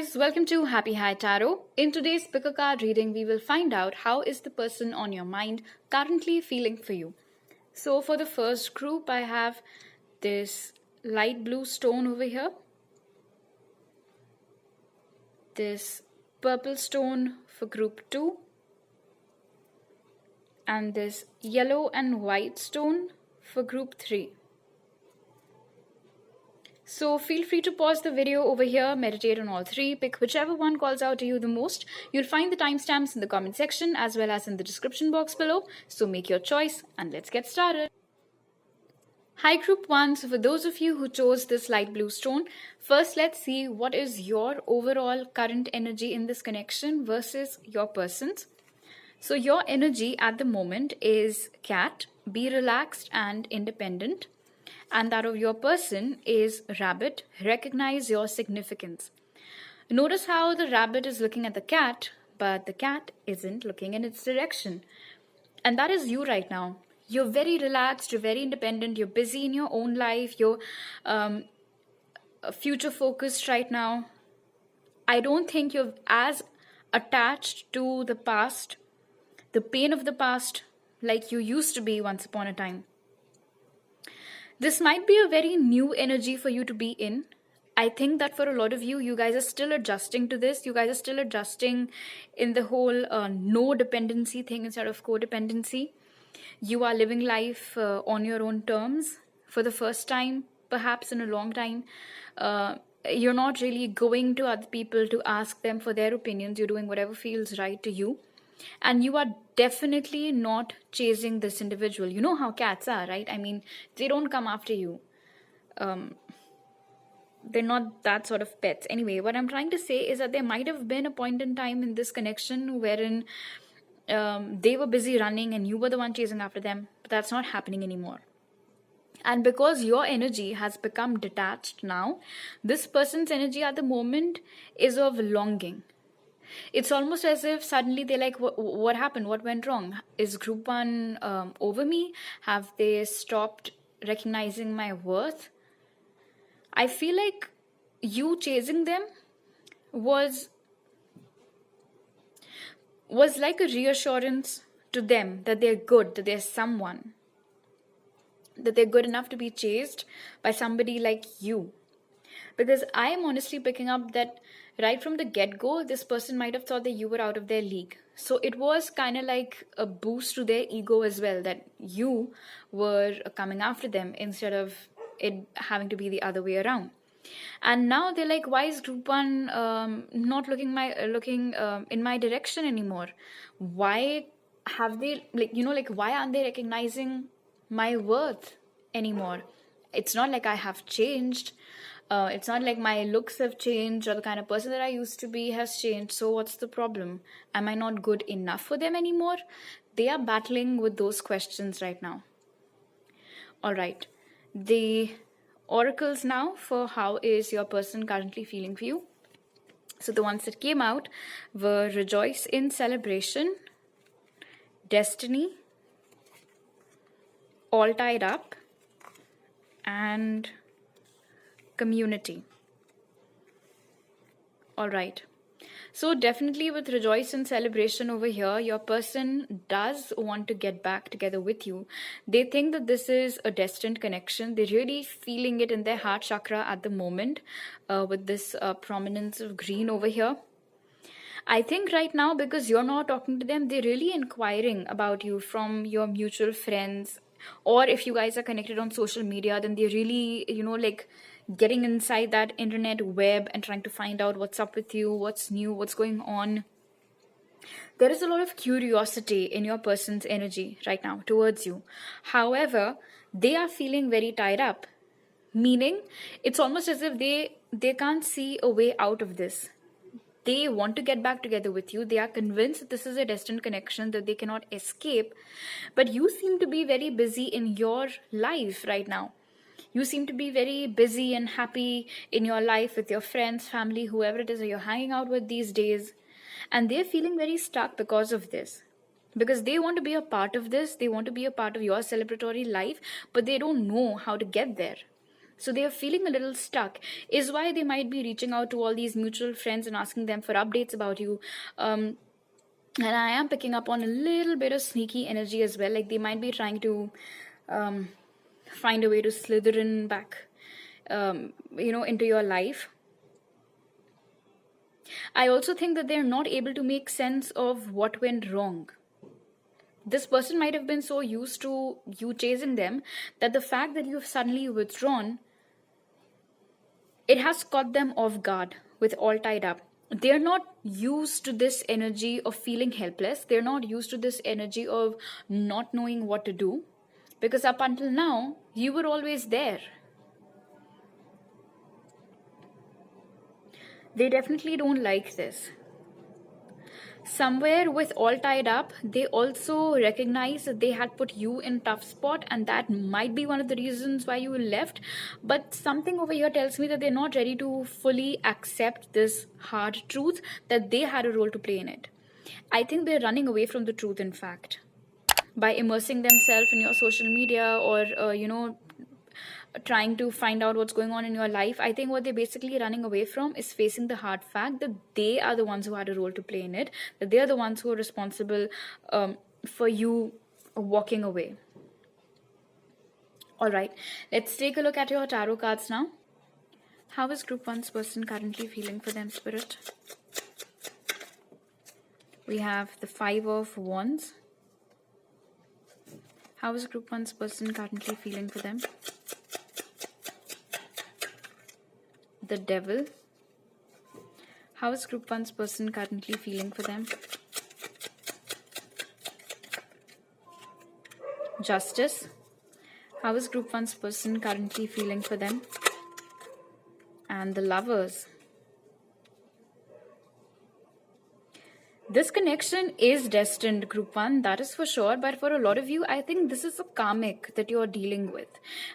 guys, welcome to Happy High Tarot. In today's pickacard reading, we will find out how is the person on your mind currently feeling for you. So for the first group, I have this light blue stone over here, this purple stone for group 2, and this yellow and white stone for group 3. So feel free to pause the video over here, meditate on all three, pick whichever one calls out to you the most. You'll find the timestamps in the comment section as well as in the description box below. So make your choice and let's get started. Hi group 1, so for those of you who chose this light blue stone, first let's see what is your overall current energy in this connection versus your person's. So your energy at the moment is cat, be relaxed and independent. And that of your person is rabbit, recognize your significance. Notice how the rabbit is looking at the cat, but the cat isn't looking in its direction. And that is you right now. You're very relaxed, you're very independent, you're busy in your own life, you're future focused right now. I don't think you're as attached to the past, the pain of the past, like you used to be once upon a time. This might be a very new energy for you to be in. I think that for a lot of you, you guys are still adjusting to this. You guys are still adjusting in the whole no dependency thing instead of codependency. You are living life on your own terms for the first time, perhaps in a long time. You're not really going to other people to ask them for their opinions. You're doing whatever feels right to you. And you are definitely not chasing this individual. You know how cats are, right? I mean, they don't come after you. They're not that sort of pets. Anyway, what I'm trying to say is that there might have been a point in time in this connection wherein they were busy running and you were the one chasing after them. But that's not happening anymore. And because your energy has become detached now, this person's energy at the moment is of longing. It's almost as if suddenly they're like, what happened? What went wrong? Is group 1 over me? Have they stopped recognizing my worth? I feel like you chasing them was like a reassurance to them that they're good, that they're someone, that they're good enough to be chased by somebody like you. Because I am honestly picking up that right from the get-go, this person might have thought that you were out of their league. So it was kind of like a boost to their ego as well, that you were coming after them instead of it having to be the other way around. And now they're like, why is group 1 not looking in my direction anymore? Why have they, why aren't they recognizing my worth anymore? It's not like I have changed. It's not like my looks have changed or the kind of person that I used to be has changed. So what's the problem? Am I not good enough for them anymore? They are battling with those questions right now. All right. The oracles now for how is your person currently feeling for you. So the ones that came out were rejoice in celebration, destiny, all tied up, and community. All right. So definitely with rejoice and celebration over here, your person does want to get back together with you. They think that this is a destined connection. They're really feeling it in their heart chakra at the moment with this prominence of green over here. I think right now, because you're not talking to them, they're really inquiring about you from your mutual friends. Or if you guys are connected on social media, then they're really, getting inside that internet web and trying to find out what's up with you, what's new, what's going on. There is a lot of curiosity in your person's energy right now towards you. However, they are feeling very tied up, meaning it's almost as if they can't see a way out of this. They want to get back together with you. They are convinced that this is a destined connection that they cannot escape. But you seem to be very busy in your life right now. You seem to be very busy and happy in your life with your friends, family, whoever it is that you're hanging out with these days. And they're feeling very stuck because of this. Because they want to be a part of this. They want to be a part of your celebratory life, but they don't know how to get there. So they are feeling a little stuck, is why they might be reaching out to all these mutual friends and asking them for updates about you. And I am picking up on a little bit of sneaky energy as well. Like they might be trying to um, find a way to slither in back, into your life. I also think that they're not able to make sense of what went wrong. This person might have been so used to you chasing them that the fact that you've suddenly withdrawn, it has caught them off guard with all tied up. They're not used to this energy of feeling helpless. They're not used to this energy of not knowing what to do, because up until now, you were always there. They definitely don't like this. Somewhere with all tied up, they also recognize that they had put you in a tough spot, and that might be one of the reasons why you left. But something over here tells me that they're not ready to fully accept this hard truth that they had a role to play in it. I think they're running away from the truth, in fact, by immersing themselves in your social media or, trying to find out what's going on in your life. I think what they're basically running away from is facing the hard fact that they are the ones who had a role to play in it, that they are the ones who are responsible for you walking away. All right, let's take a look at your tarot cards now. How is group 1's person currently feeling for them, Spirit? We have the 5 of Wands. How is group 1's person currently feeling for them? The Devil. How is group 1's person currently feeling for them? Justice. How is group 1's person currently feeling for them? And the Lovers. This connection is destined, group 1, that is for sure. But for a lot of you, I think this is a karmic that you're dealing with.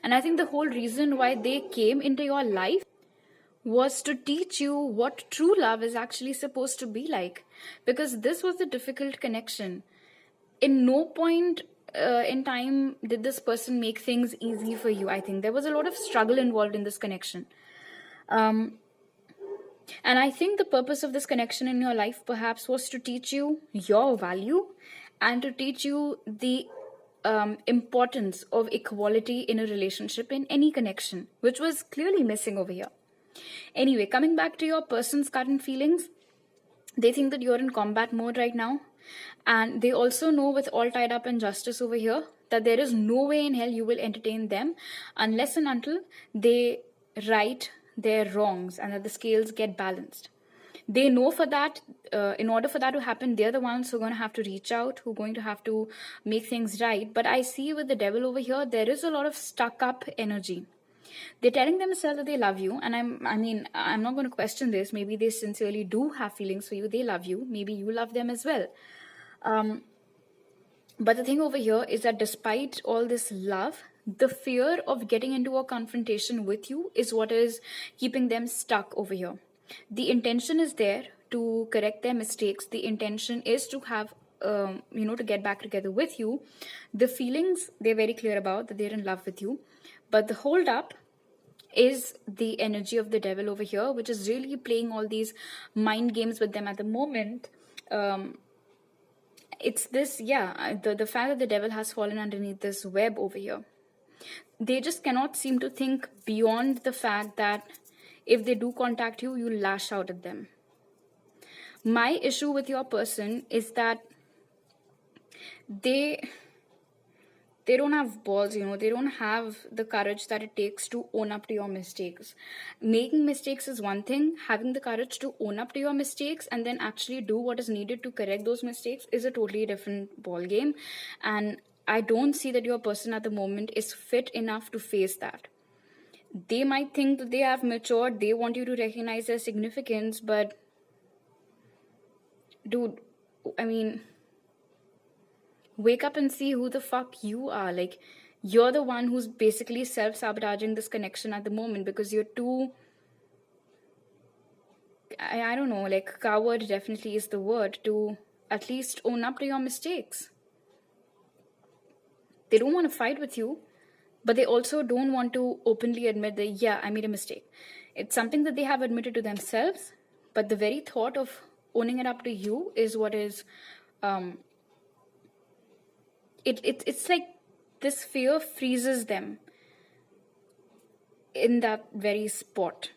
And I think the whole reason why they came into your life was to teach you what true love is actually supposed to be like. Because this was a difficult connection. In no point in time did this person make things easy for you. I think there was a lot of struggle involved in this connection. And I think the purpose of this connection in your life perhaps was to teach you your value and to teach you the importance of equality in a relationship, in any connection, which was clearly missing over here. Anyway, coming back to your person's current feelings, they think that you're in combat mode right now. And they also know, with all tied up in Justice over here, that there is no way in hell you will entertain them unless and until they right their wrongs and that the scales get balanced. They know for that, in order for that to happen, they're the ones who are going to have to reach out, who are going to have to make things right. But I see with the Devil over here, there is a lot of stuck up energy. They're telling themselves that they love you, and I'm not going to question this. Maybe they sincerely do have feelings for you. They love you. Maybe you love them as well. But the thing over here is that despite all this love, the fear of getting into a confrontation with you is what is keeping them stuck over here. The intention is there to correct their mistakes. The intention is to have, to get back together with you. The feelings, they're very clear about, that they're in love with you. But the hold up is the energy of the Devil over here, which is really playing all these mind games with them at the moment. It's this, the fact that the Devil has fallen underneath this web over here. They just cannot seem to think beyond the fact that if they do contact you, you lash out at them. My issue with your person is that they don't have balls, they don't have the courage that it takes to own up to your mistakes. Making mistakes is one thing. Having the courage to own up to your mistakes and then actually do what is needed to correct those mistakes is a totally different ball game. And I don't see that your person at the moment is fit enough to face that. They might think that they have matured, they want you to recognize their significance, but dude, wake up and see who the fuck you are. Like, you're the one who's basically self-sabotaging this connection at the moment because you're too, I don't know, like coward definitely is the word, to at least own up to your mistakes. They don't want to fight with you. but they also don't want to openly admit that, yeah, I made a mistake. It's something that they have admitted to themselves, but the very thought of owning it up to you is what is, um, it's like this fear freezes them in that very spot.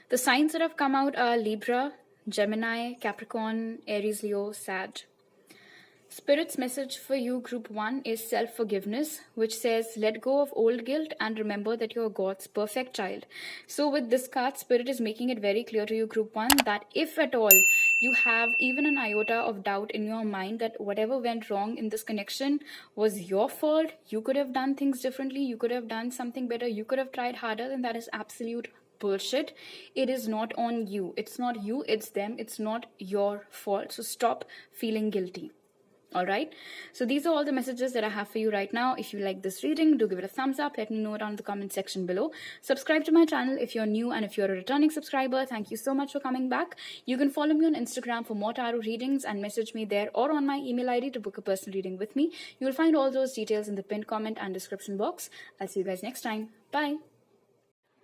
The signs that have come out are Libra, Gemini, Capricorn, Aries, Leo, Sag. Spirit's message for you, Group 1, is self-forgiveness, which says, let go of old guilt and remember that you're God's perfect child. So with this card, Spirit is making it very clear to you, Group 1, that if at all you have even an iota of doubt in your mind that whatever went wrong in this connection was your fault, you could have done things differently, you could have done something better, you could have tried harder, then that is absolute bullshit. It is not on you. It's not you, it's them. It's not your fault. So stop feeling guilty. All right, so these are all the messages that I have for you right now. If you like this reading, do give it a thumbs up. Let me know down in the comment section below. Subscribe to my channel if you're new, and if you're a returning subscriber, thank you so much for coming back. You can follow me on Instagram for more tarot readings and message me there, or on my email ID to book a personal reading with me. You will find all those details in the pinned comment and description box. I'll see you guys next time. Bye.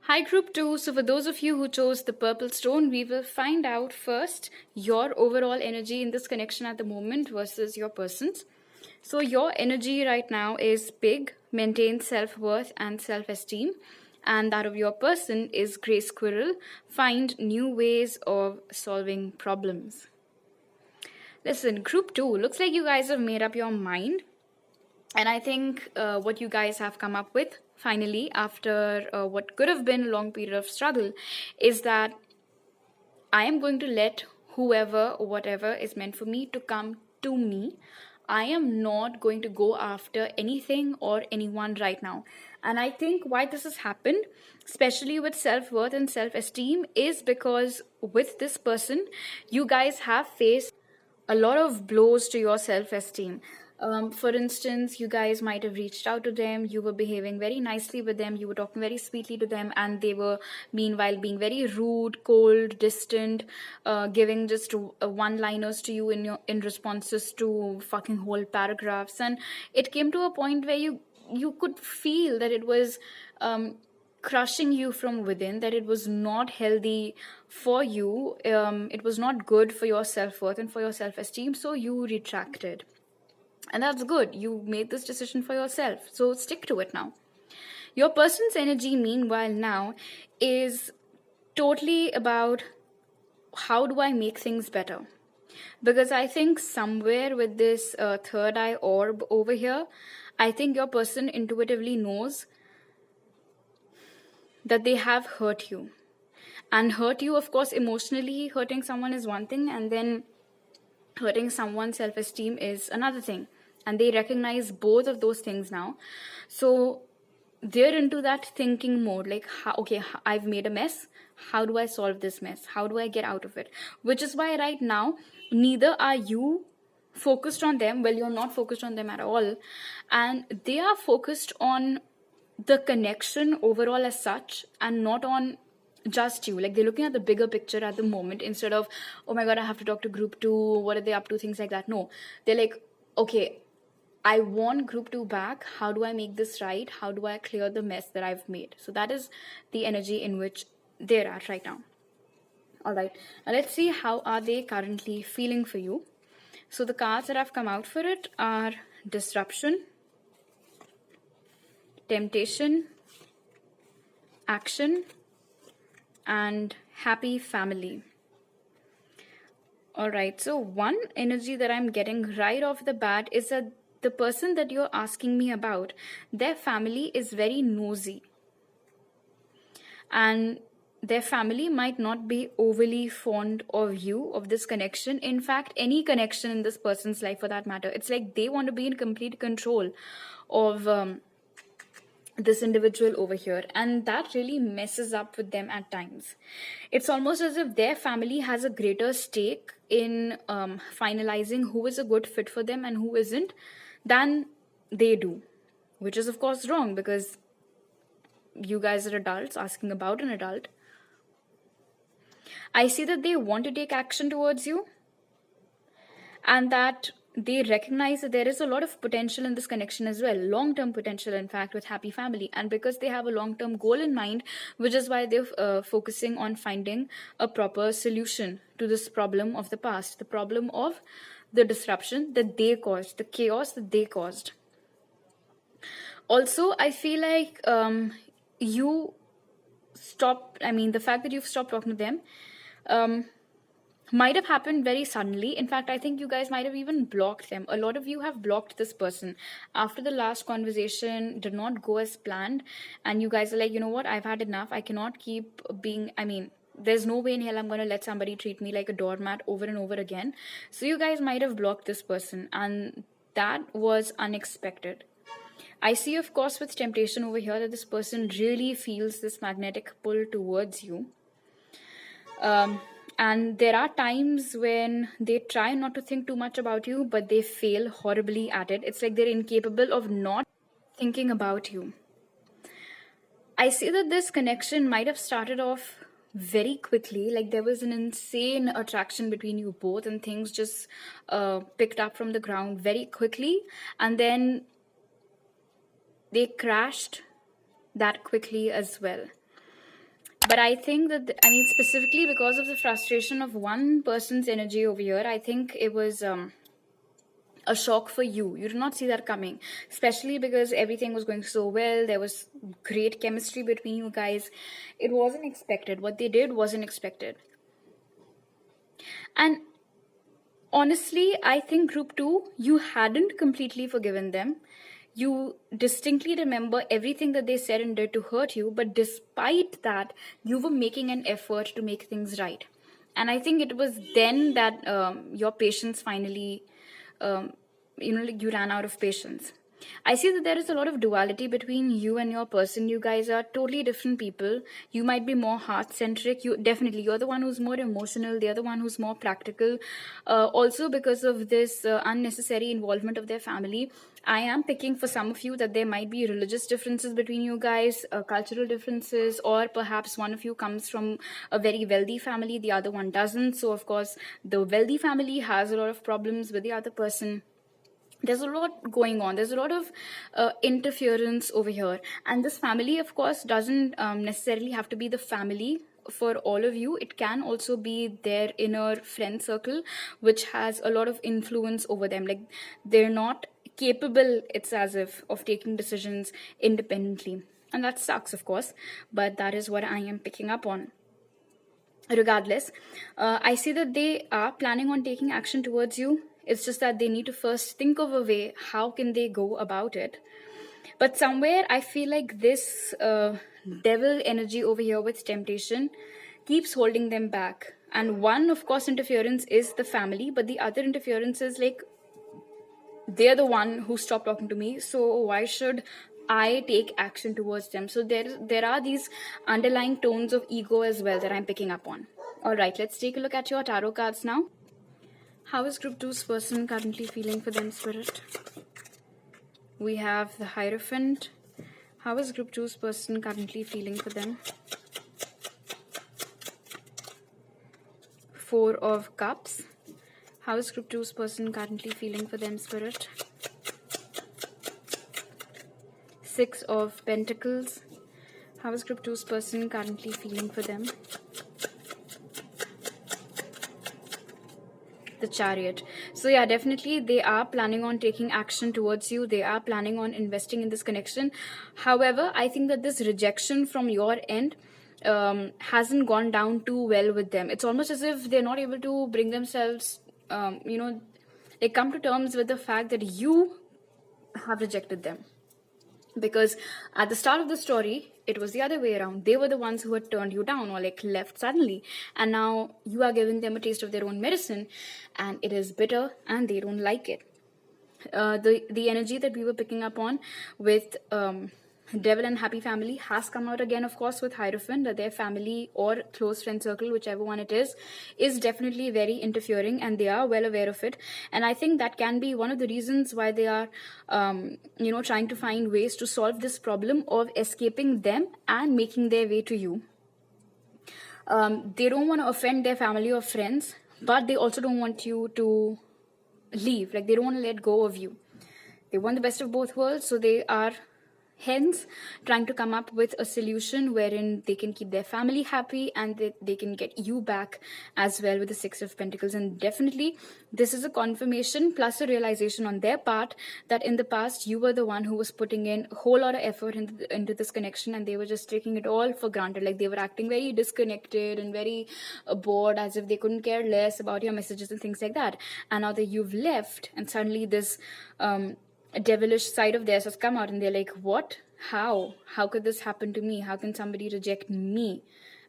Hi Group 2, so for those of you who chose the purple stone, we will find out first your overall energy in this connection at the moment versus your person's. So your energy right now is big, maintain self-worth and self-esteem, and that of your person is gray squirrel, find new ways of solving problems. Listen, Group 2, looks like you guys have made up your mind. And I think what you guys have come up with, finally, after what could have been a long period of struggle, is that I am going to let whoever or whatever is meant for me to come to me. I am not going to go after anything or anyone right now. And I think why this has happened, especially with self-worth and self-esteem, is because with this person, you guys have faced a lot of blows to your self-esteem. For instance, you guys might have reached out to them, you were behaving very nicely with them, you were talking very sweetly to them, and they were meanwhile being very rude, cold, distant, giving just one-liners to you in responses to fucking whole paragraphs. And it came to a point where you could feel that it was crushing you from within, that it was not healthy for you, it was not good for your self-worth and for your self-esteem, so you retracted. And that's good. You made this decision for yourself. So stick to it now. Your person's energy, meanwhile, now is totally about how do I make things better? Because I think somewhere with this third eye orb over here, I think your person intuitively knows that they have hurt you. And hurt you, of course, emotionally. Hurting someone is one thing, and then hurting someone's self-esteem is another thing. And they recognize both of those things now. So they're into that thinking mode, like, okay, I've made a mess. How do I solve this mess? How do I get out of it? Which is why right now, neither are you focused on them. Well, you're not focused on them at all. And they are focused on the connection overall as such, and not on just you. Like, they're looking at the bigger picture at the moment instead of, oh my God, I have to talk to Group 2. What are they up to? Things like that. No, they're like, okay, I want Group 2 back. How do I make this right? How do I clear the mess that I've made? So that is the energy in which they're at right now. All right. Now let's see how are they currently feeling for you. So the cards that have come out for it are disruption, temptation, action, and happy family. All right. So one energy that I'm getting right off the bat is that the person that you're asking me about, their family is very nosy. And their family might not be overly fond of you, of this connection. In fact, any connection in this person's life for that matter. It's like they want to be in complete control of this individual over here. And that really messes up with them at times. It's almost as if their family has a greater stake in finalizing who is a good fit for them and who isn't than they do, which is of course wrong, because you guys are adults asking about an adult. I see that they want to take action towards you, and that they recognize that there is a lot of potential in this connection as well, long-term potential, in fact, with happy family. And because they have a long-term goal in mind, which is why they're focusing on finding a proper solution to this problem of the past, the problem of the disruption that they caused, the chaos that they caused. Also, I feel like you stop, I mean, the fact that you've stopped talking to them might have happened very suddenly. In fact, I think you guys might have even blocked them. A lot of you have blocked this person after the last conversation did not go as planned, and you guys are like, you know what, I've had enough. I cannot keep being, I mean, there's no way in hell I'm going to let somebody treat me like a doormat over and over again. So you guys might have blocked this person, and that was unexpected. I see, of course, with temptation over here, that this person really feels this magnetic pull towards you. And there are times when they try not to think too much about you, but they fail horribly at it. It's like they're incapable of not thinking about you. I see that this connection might have started off very quickly, like there was an insane attraction between you both, and things just picked up from the ground very quickly, and then they crashed that quickly as well. But I think that, I mean, specifically because of the frustration of one person's energy over here, I think it was a shock for you. You did not see that coming, especially because everything was going so well. There was great chemistry between you guys. It wasn't expected. What they did wasn't expected. And honestly, I think group 2, you hadn't completely forgiven them. You distinctly remember everything that they said and did to hurt you, but despite that, you were making an effort to make things right. And I think it was then that your patience finally, you ran out of patience. I see that there is a lot of duality between you and your person. You guys are totally different people. You might be more heart-centric. You're the one who's more emotional. They're the one who's more practical. Also, because of this unnecessary involvement of their family, I am picking for some of you that there might be religious differences between you guys, cultural differences, or perhaps one of you comes from a very wealthy family, the other one doesn't. So, of course, the wealthy family has a lot of problems with the other person. There's a lot going on. There's a lot of interference over here. And this family, of course, doesn't necessarily have to be the family for all of you. It can also be their inner friend circle, which has a lot of influence over them. Like, they're not capable, it's as if, of taking decisions independently. And that sucks, of course, but that is what I am picking up on. Regardless, I see that they are planning on taking action towards you. It's just that they need to first think of a way, how can they go about it? But somewhere I feel like this devil energy over here with temptation keeps holding them back. And one, of course, interference is the family, but the other interference is like, they're the one who stopped talking to me, so why should I take action towards them? So there are these underlying tones of ego as well that I'm picking up on. All right, let's take a look at your tarot cards now. How is group 2's person currently feeling for them, Spirit? We have the Hierophant. How is group 2's person currently feeling for them? Four of Cups. How is group 2's person currently feeling for them, Spirit? Six of Pentacles. How is group 2's person currently feeling for them? The Chariot. So yeah, definitely they are planning on taking action towards you. They are planning on investing in this connection. However, I think that this rejection from your end hasn't gone down too well with them. It's almost as if they're not able to bring themselves, they come to terms with the fact that you have rejected them. Because at the start of the story, it was the other way around. They were the ones who had turned you down or like left suddenly. And now you are giving them a taste of their own medicine, and it is bitter and they don't like it. The energy that we were picking up on with Devil and Happy Family has come out again, of course, with Hierophant, that their family or close friend circle, whichever one it is definitely very interfering, and they are well aware of it. And I think that can be one of the reasons why they are, trying to find ways to solve this problem of escaping them and making their way to you. They don't want to offend their family or friends, but they also don't want you to leave. Like, they don't want to let go of you. They want the best of both worlds, so they are hence trying to come up with a solution wherein they can keep their family happy and they can get you back as well with the Six of Pentacles. And definitely this is a confirmation plus a realization on their part that in the past you were the one who was putting in a whole lot of effort into this connection, and they were just taking it all for granted. Like, they were acting very disconnected and very bored, as if they couldn't care less about your messages and things like that. And now that you've left, and suddenly this a devilish side of theirs has come out, and they're like, what? How could this happen to me? How can somebody reject me?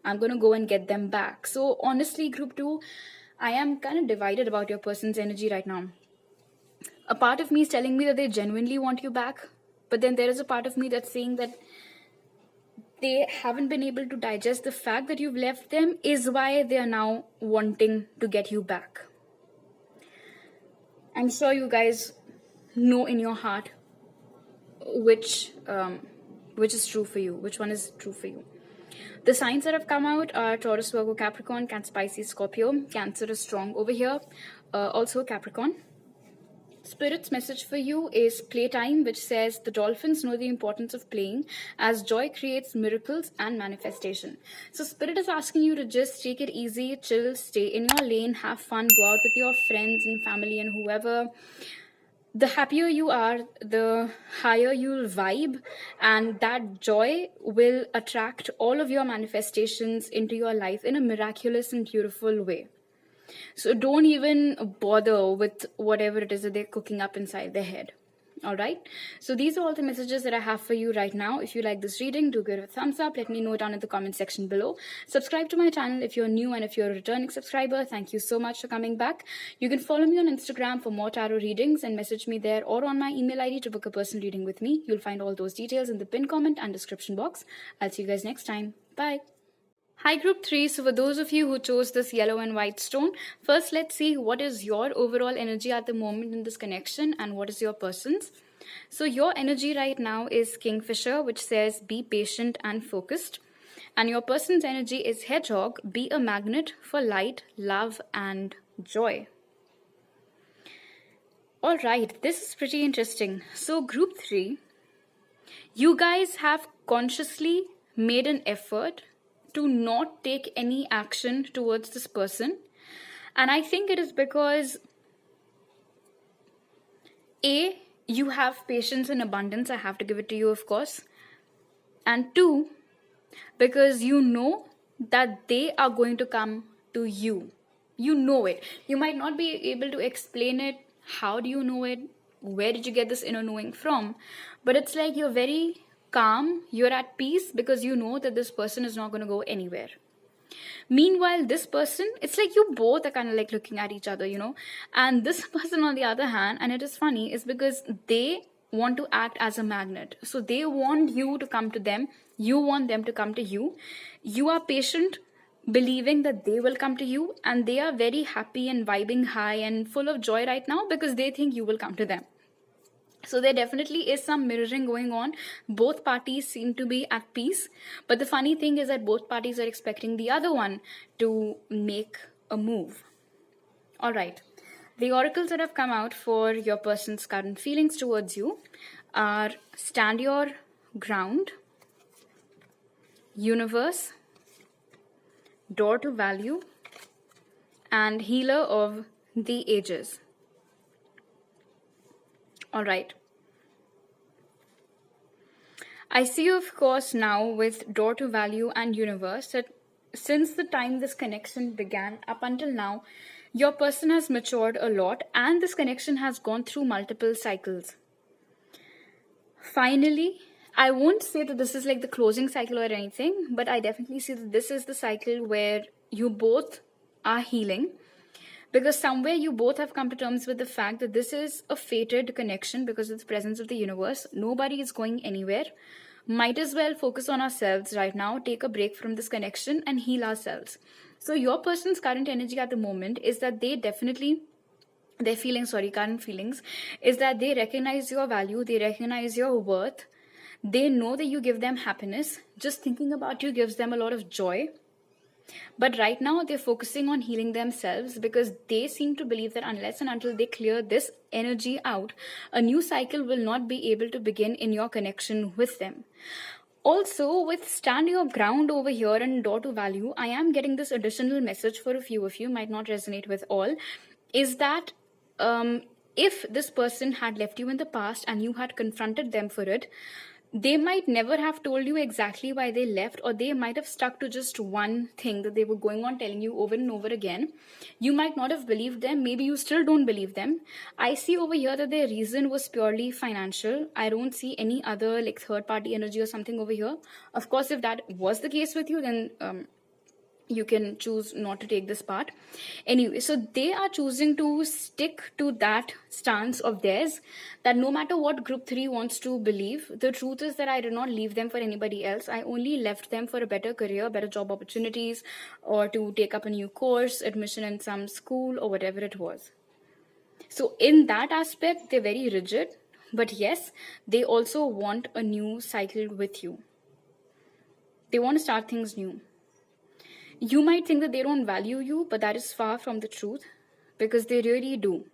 I'm going to go and get them back. So honestly, group 2, I am kind of divided about your person's energy right now. A part of me is telling me that they genuinely want you back, but then there is a part of me that's saying that they haven't been able to digest the fact that you've left them is why they are now wanting to get you back. I'm sure you guys know in your heart which is true for you, which one is true for you. The signs that have come out are Taurus, Virgo, Capricorn, Cancer, Pisces, Scorpio. Cancer is strong over here, also Capricorn. Spirit's message for you is playtime, which says the dolphins know the importance of playing as joy creates miracles and manifestation. So Spirit is asking you to just take it easy, chill, stay in your lane, have fun, go out with your friends and family and whoever. The happier you are, the higher you'll vibe, and that joy will attract all of your manifestations into your life in a miraculous and beautiful way. So don't even bother with whatever it is that they're cooking up inside their head. All right. So these are all the messages that I have for you right now. If you like this reading, do give it a thumbs up. Let me know down in the comment section below. Subscribe to my channel if you're new, and if you're a returning subscriber, thank you so much for coming back. You can follow me on Instagram for more tarot readings and message me there, or on my email ID to book a personal reading with me. You'll find all those details in the pinned comment and description box. I'll see you guys next time. Bye. Hi group 3, so for those of you who chose this yellow and white stone, first let's see what is your overall energy at the moment in this connection and what is your person's. So your energy right now is Kingfisher, which says be patient and focused. And your person's energy is Hedgehog, be a magnet for light, love and joy. Alright, this is pretty interesting. So group 3, you guys have consciously made an effort to not take any action towards this person, and I think it is because A, you have patience in abundance, I have to give it to you of course, and 2, because you know that they are going to come to you. You know it. You might not be able to explain it. How do you know it? Where did you get this inner knowing from? But it's like you're very calm, you're at peace because you know that this person is not going to go anywhere. Meanwhile, this person, it's like you both are kind of like looking at each other, you know, and this person on the other hand, and it is funny, is because they want to act as a magnet. So they want you to come to them, you want them to come to you. You are patient, believing that they will come to you, and they are very happy and vibing high and full of joy right now because they think you will come to them. So there definitely is some mirroring going on. Both parties seem to be at peace. But the funny thing is that both parties are expecting the other one to make a move. All right. The oracles that have come out for your person's current feelings towards you are Stand Your Ground, Universe, Door to Value, and Healer of the Ages. All right. I see, of course, now with Door to Value and Universe that since the time this connection began up until now, your person has matured a lot and this connection has gone through multiple cycles. Finally, I won't say that this is like the closing cycle or anything, but I definitely see that this is the cycle where you both are healing. Because somewhere you both have come to terms with the fact that this is a fated connection because of the presence of the universe. Nobody is going anywhere. Might as well focus on ourselves right now, take a break from this connection and heal ourselves. So your person's current energy at the moment is that they definitely, current feelings, is that they recognize your value, they recognize your worth. They know that you give them happiness. Just thinking about you gives them a lot of joy. But right now, they're focusing on healing themselves because they seem to believe that unless and until they clear this energy out, a new cycle will not be able to begin in your connection with them. Also, with stand your ground over here and door to value, I am getting this additional message for a few of you, might not resonate with all, is that if this person had left you in the past and you had confronted them for it, they might never have told you exactly why they left, or they might have stuck to just one thing that they were going on telling you over and over again. You might not have believed them. Maybe you still don't believe them. I see over here that their reason was purely financial. I don't see any other like third party energy or something over here. Of course, if that was the case with you, then you can choose not to take this part. Anyway, so they are choosing to stick to that stance of theirs, that no matter what group 3 wants to believe, the truth is that I did not leave them for anybody else. I only left them for a better career, better job opportunities, or to take up a new course, admission in some school, or whatever it was. So in that aspect, they're very rigid. But yes, they also want a new cycle with you. They want to start things new. You might think that they don't value you, but that is far from the truth, because they really do.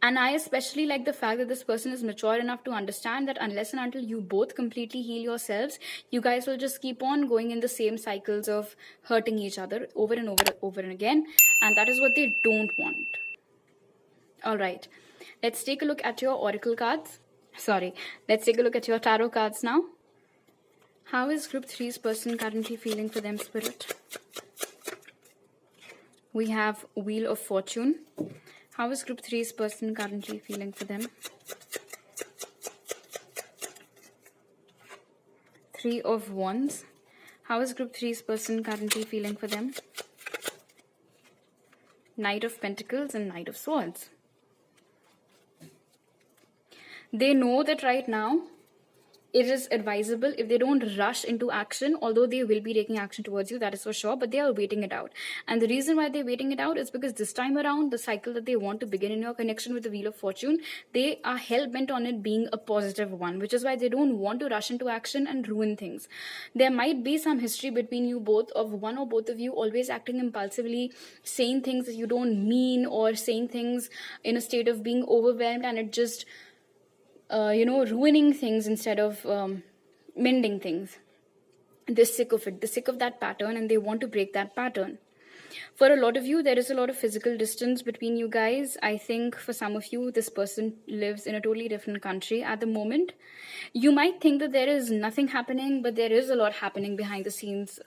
And I especially like the fact that this person is mature enough to understand that unless and until you both completely heal yourselves, you guys will just keep on going in the same cycles of hurting each other over and over and again. And that is what they don't want. All right, let's take a look at your oracle cards. Let's take a look at your tarot cards now. How is group 3's person currently feeling for them, Spirit? We have Wheel of Fortune. How is group 3's person currently feeling for them? 3 of Wands. How is group 3's person currently feeling for them? Knight of Pentacles and Knight of Swords. They know that right now, it is advisable if they don't rush into action, although they will be taking action towards you, that is for sure, but they are waiting it out. And the reason why they're waiting it out is because this time around, the cycle that they want to begin in your connection with the Wheel of Fortune, they are hell-bent on it being a positive one, which is why they don't want to rush into action and ruin things. There might be some history between you both of one or both of you always acting impulsively, saying things that you don't mean, or saying things in a state of being overwhelmed, and it just ruining things instead of mending things. They're sick of it. They're sick of that pattern, and they want to break that pattern. For a lot of you, there is a lot of physical distance between you guys. I think for some of you, this person lives in a totally different country at the moment. You might think that there is nothing happening, but there is a lot happening behind the scenes,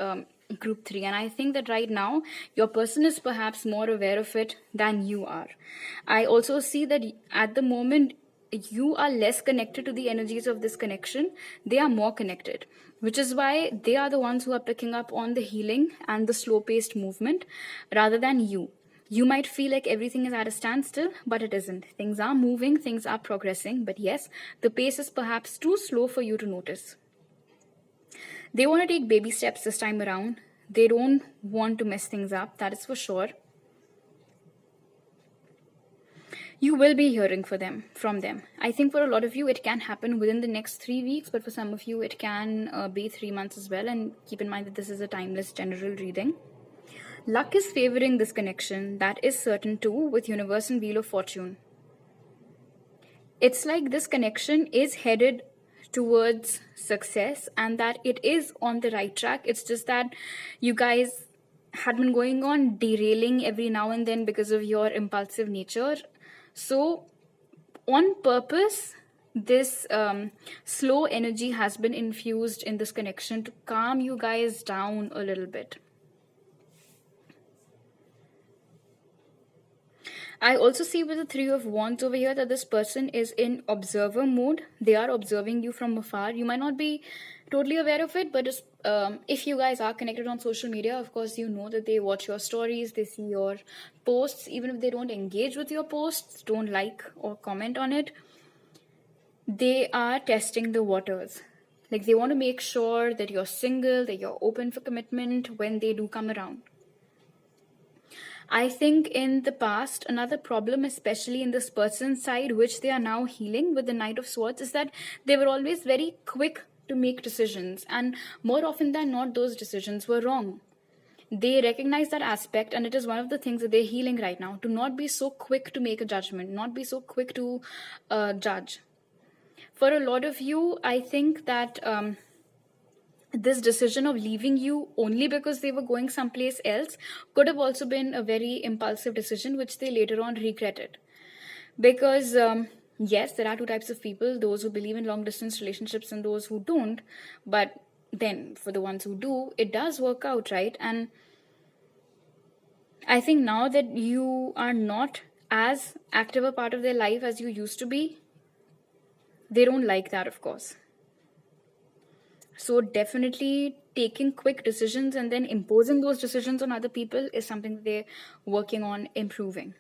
group 3. And I think that right now, your person is perhaps more aware of it than you are. I also see that at the moment, you are less connected to the energies of this connection. They are more connected, which is why they are the ones who are picking up on the healing and the slow-paced movement rather than you. You might feel like everything is at a standstill, but it isn't. Things are moving, things are progressing, but yes, the pace is perhaps too slow for you to notice. They want to take baby steps this time around. They don't want to mess things up, that is for sure. You will be hearing from them. I think for a lot of you, it can happen within the next 3 weeks, but for some of you, it can be 3 months as well. And keep in mind that this is a timeless general reading. Luck is favoring this connection. That is certain too, with Universe and Wheel of Fortune. It's like this connection is headed towards success and that it is on the right track. It's just that you guys had been going on derailing every now and then because of your impulsive nature. So, on purpose, this slow energy has been infused in this connection to calm you guys down a little bit. I also see with the 3 of Wands over here that this person is in observer mode. They are observing you from afar. You might not be totally aware of it, but if you guys are connected on social media, of course, you know that they watch your stories, they see your posts, even if they don't engage with your posts, don't like or comment on it. They are testing the waters. Like they want to make sure that you're single, that you're open for commitment when they do come around. I think in the past, another problem, especially in this person's side, which they are now healing with the Knight of Swords, is that they were always very quick to make decisions. And more often than not, those decisions were wrong. They recognize that aspect, and it is one of the things that they're healing right now. To not be so quick to make a judgment, not be so quick to judge. For a lot of you, I think that this decision of leaving you only because they were going someplace else could have also been a very impulsive decision, which they later on regretted. Because yes, there are two types of people, those who believe in long distance relationships and those who don't. But then for the ones who do, it does work out, right? And I think now that you are not as active a part of their life as you used to be, they don't like that, of course. So definitely taking quick decisions and then imposing those decisions on other people is something that they're working on improving.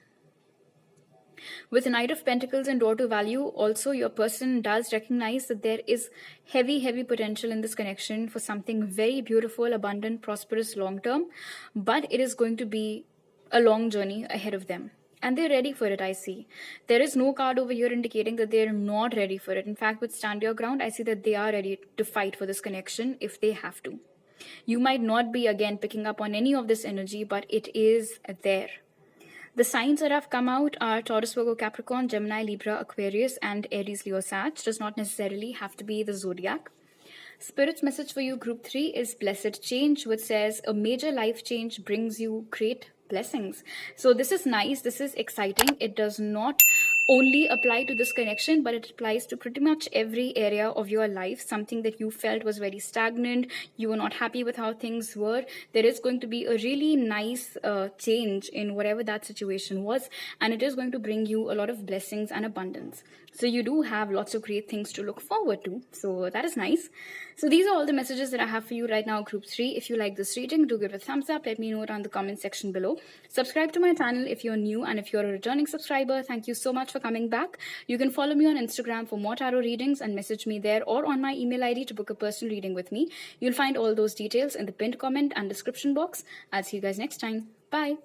With Knight of Pentacles and Door to Value, also your person does recognize that there is heavy potential in this connection for something very beautiful, abundant, prosperous, long-term, but it is going to be a long journey ahead of them. And they're ready for it, I see. There is no card over here indicating that they're not ready for it. In fact, with Stand Your Ground, I see that they are ready to fight for this connection if they have to. You might not be, again, picking up on any of this energy, but it is there. The signs that have come out are Taurus, Virgo, Capricorn, Gemini, Libra, Aquarius, and Aries, Leo, Sag. Does not necessarily have to be the zodiac. Spirit's message for you, Group 3, is Blessed Change, which says a major life change brings you great blessings. So this is nice. This is exciting. It does not only apply to this connection, but it applies to pretty much every area of your life. Something that you felt was very stagnant, you were not happy with how things were, there is going to be a really nice change in whatever that situation was, and it is going to bring you a lot of blessings and abundance. So you do have lots of great things to look forward to. So that is nice. So these are all the messages that I have for you right now, Group 3. If you like this reading, do give it a thumbs up. Let me know down in the comment section below. Subscribe to my channel if you're new, and if you're a returning subscriber, thank you so much for coming back. You can follow me on Instagram for more tarot readings and message me there, or on my email ID to book a personal reading with me. You'll find all those details in the pinned comment and description box. I'll see you guys next time. Bye.